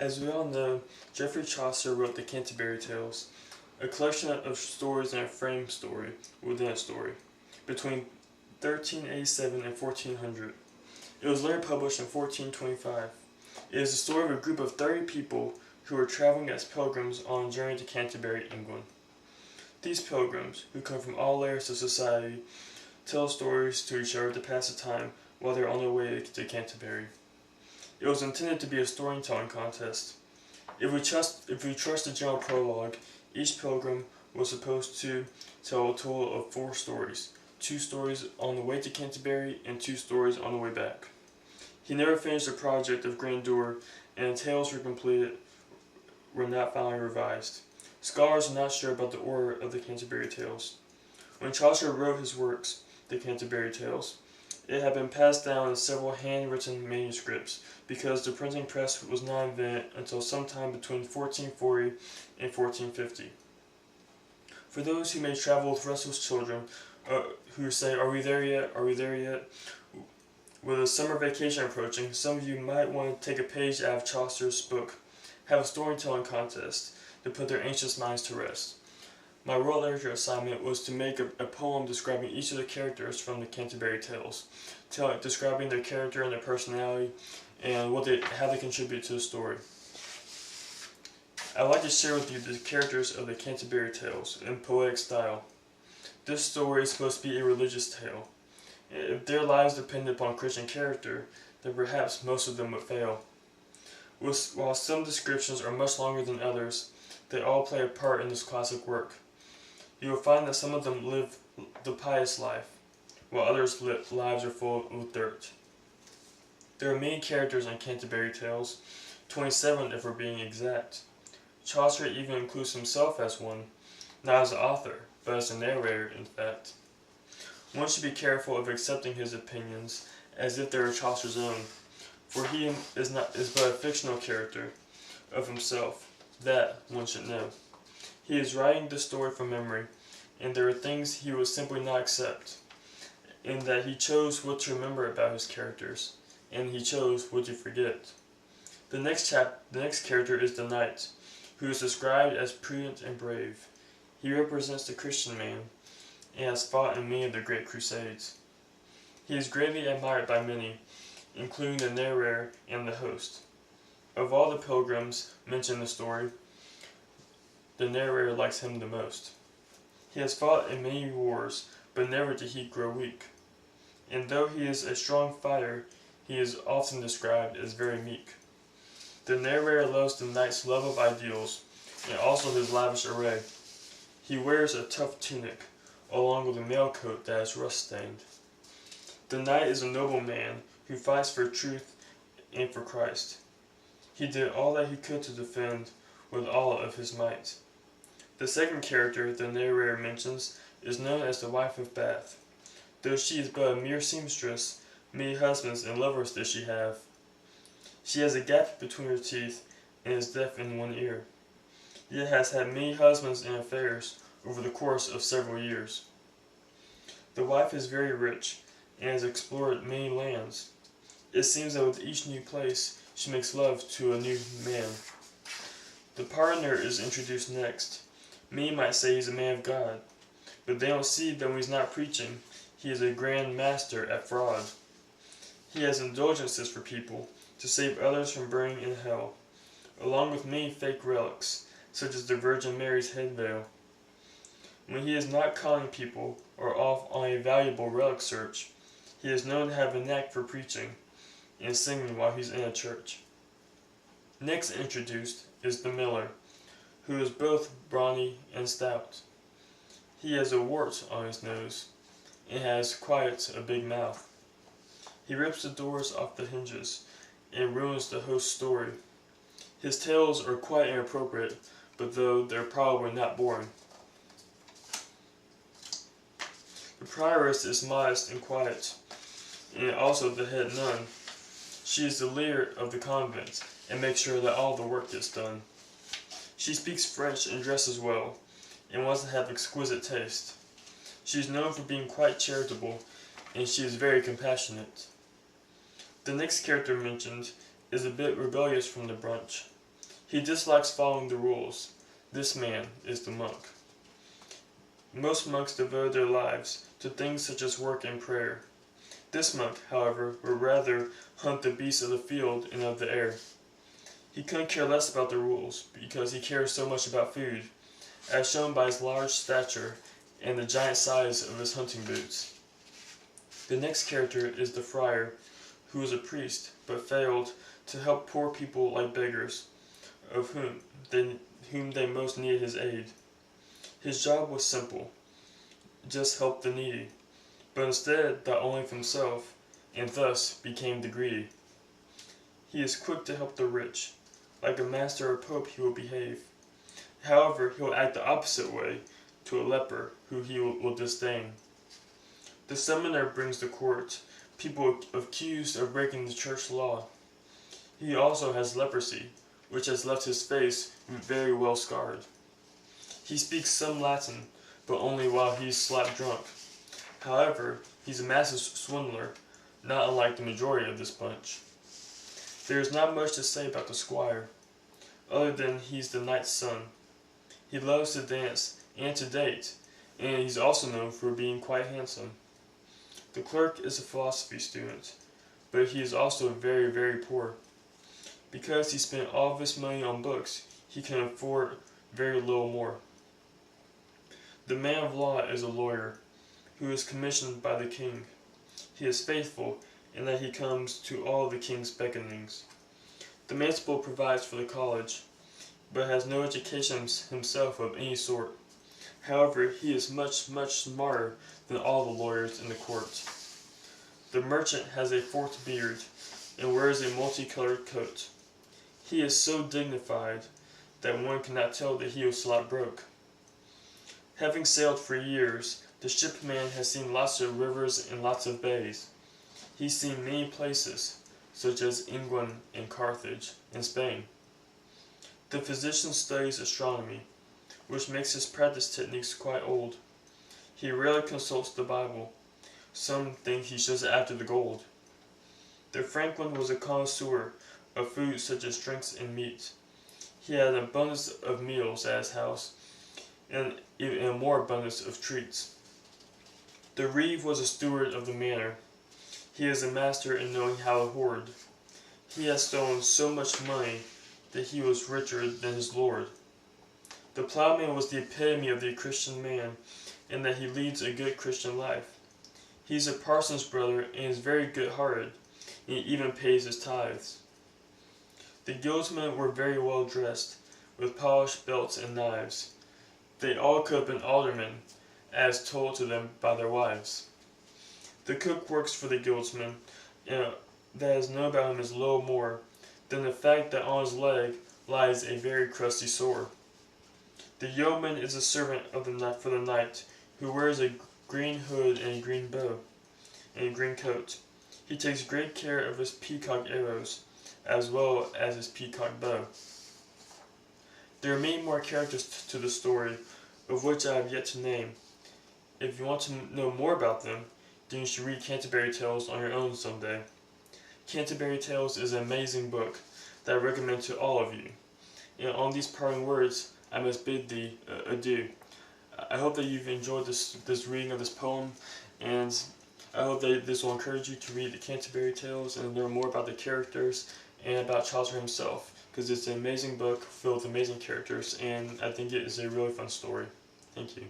As we all know, Geoffrey Chaucer wrote the Canterbury Tales, a collection of stories in a frame story within a story, between 1387 and 1400. It was later published in 1425. It is the story of a group of 30 people who are traveling as pilgrims on a journey to Canterbury, England. These pilgrims, who come from all layers of society, tell stories to each other to pass the time while they are on their way to Canterbury. It was intended to be a storytelling contest. If we trust the general prologue, each pilgrim was supposed to tell a total of 4 stories, 2 stories on the way to Canterbury and 2 stories on the way back. He never finished the project of grandeur, and the tales were not finally revised. Scholars are not sure about the order of the Canterbury Tales. When Chaucer wrote his works, the Canterbury Tales, it had been passed down in several handwritten manuscripts because the printing press was not invented until sometime between 1440 and 1450. For those who may travel with restless children who say, "Are we there yet? Are we there yet?" With a summer vacation approaching, some of you might want to take a page out of Chaucer's book, have a storytelling contest to put their anxious minds to rest. My world literature assignment was to make a poem describing each of the characters from the Canterbury Tales, describing their character and their personality, and how they contribute to the story. I'd like to share with you the characters of the Canterbury Tales in poetic style. This story is supposed to be a religious tale. If their lives depended upon Christian character, then perhaps most of them would fail. While some descriptions are much longer than others, they all play a part in this classic work. You will find that some of them live the pious life, while others' lives are full of dirt. There are many characters in Canterbury Tales, 27 if we're being exact. Chaucer even includes himself as one, not as the author, but as the narrator, in fact. One should be careful of accepting his opinions as if they were Chaucer's own, for he is but a fictional character of himself. That one should know. He is writing this story from memory, and there are things he will simply not accept, in that he chose what to remember about his characters, and he chose what to forget. The next character is the knight, who is described as prudent and brave. He represents the Christian man, and has fought in many of the great crusades. He is greatly admired by many, including the narrator and the host. Of all the pilgrims mentioned in the story, the narrator likes him the most. He has fought in many wars, but never did he grow weak. And though he is a strong fighter, he is often described as very meek. The narrator loves the knight's love of ideals, and also his lavish array. He wears a tough tunic, along with a mail coat that is rust-stained. The knight is a noble man who fights for truth and for Christ. He did all that he could to defend with all of his might. The second character the narrator mentions is known as the wife of Bath. Though she is but a mere seamstress, many husbands and lovers did she have. She has a gap between her teeth and is deaf in one ear, yet has had many husbands and affairs over the course of several years. The wife is very rich and has explored many lands. It seems that with each new place, she makes love to a new man. The partner is introduced next. Many might say he's a man of God, but they don't see that when he's not preaching, he is a grand master at fraud. He has indulgences for people to save others from burning in hell, along with many fake relics, such as the Virgin Mary's head veil. When he is not calling people or off on a valuable relic search, he is known to have a knack for preaching and singing while he's in a church. Next introduced is the miller, who is both brawny and stout. He has a wart on his nose, and has quite a big mouth. He rips the doors off the hinges, and ruins the host's story. His tales are quite inappropriate, but though they're probably not boring. The prioress is modest and quiet, and also the head nun. She is the leader of the convent, and makes sure that all the work gets done. She speaks French and dresses well, and wants to have exquisite taste. She is known for being quite charitable, and she is very compassionate. The next character mentioned is a bit rebellious from the bunch. He dislikes following the rules. This man is the monk. Most monks devote their lives to things such as work and prayer. This monk, however, would rather hunt the beasts of the field and of the air. He couldn't care less about the rules, because he cares so much about food, as shown by his large stature and the giant size of his hunting boots. The next character is the friar, who was a priest, but failed to help poor people like beggars, of whom they most needed his aid. His job was simple, just help the needy, but instead thought only of himself, and thus became the greedy. He is quick to help the rich. Like a master or pope he will behave. However, he will act the opposite way to a leper who he will disdain. The summoner brings to court people accused of breaking the church law. He also has leprosy, which has left his face very well scarred. He speaks some Latin, but only while he is slap drunk. However, he's a massive swindler, not unlike the majority of this bunch. There is not much to say about the squire, other than he's the knight's son. He loves to dance and to date, and he's also known for being quite handsome. The clerk is a philosophy student, but he is also very, very poor. Because he spent all of his money on books, he can afford very little more. The man of law is a lawyer, who is commissioned by the king. He is faithful in that he comes to all the king's beckonings. The manciple provides for the college, but has no education himself of any sort. However, he is much, much smarter than all the lawyers in the court. The merchant has a forked beard and wears a multicolored coat. He is so dignified that one cannot tell that he was slap broke. Having sailed for years, the shipman has seen lots of rivers and lots of bays. He's seen many places, such as England and Carthage and Spain. The physician studies astronomy, which makes his practice techniques quite old. He rarely consults the Bible. Some think he's just after the gold. The franklin was a connoisseur of foods such as drinks and meat. He had an abundance of meals at his house, and even a more abundance of treats. The reeve was a steward of the manor. He is a master in knowing how to hoard. He has stolen so much money that he was richer than his lord. The plowman was the epitome of the Christian man, in that he leads a good Christian life. He is a parson's brother and is very good-hearted, and he even pays his tithes. The guildsmen were very well dressed, with polished belts and knives. They all could have been aldermen, as told to them by their wives. The cook works for the guildsman, and that is known about him is little more than the fact that on his leg lies a very crusty sore. The yeoman is a servant of for the knight, who wears a green hood and a green bow, and a green coat. He takes great care of his peacock arrows, as well as his peacock bow. There are many more characters to the story, of which I have yet to name. If you want to know more about them, then you should read Canterbury Tales on your own someday. Canterbury Tales is an amazing book that I recommend to all of you. And on these parting words, I must bid thee adieu. I hope that you've enjoyed this reading of this poem, and I hope that this will encourage you to read the Canterbury Tales and learn more about the characters and about Chaucer himself, because it's an amazing book filled with amazing characters, and I think it is a really fun story. Thank you.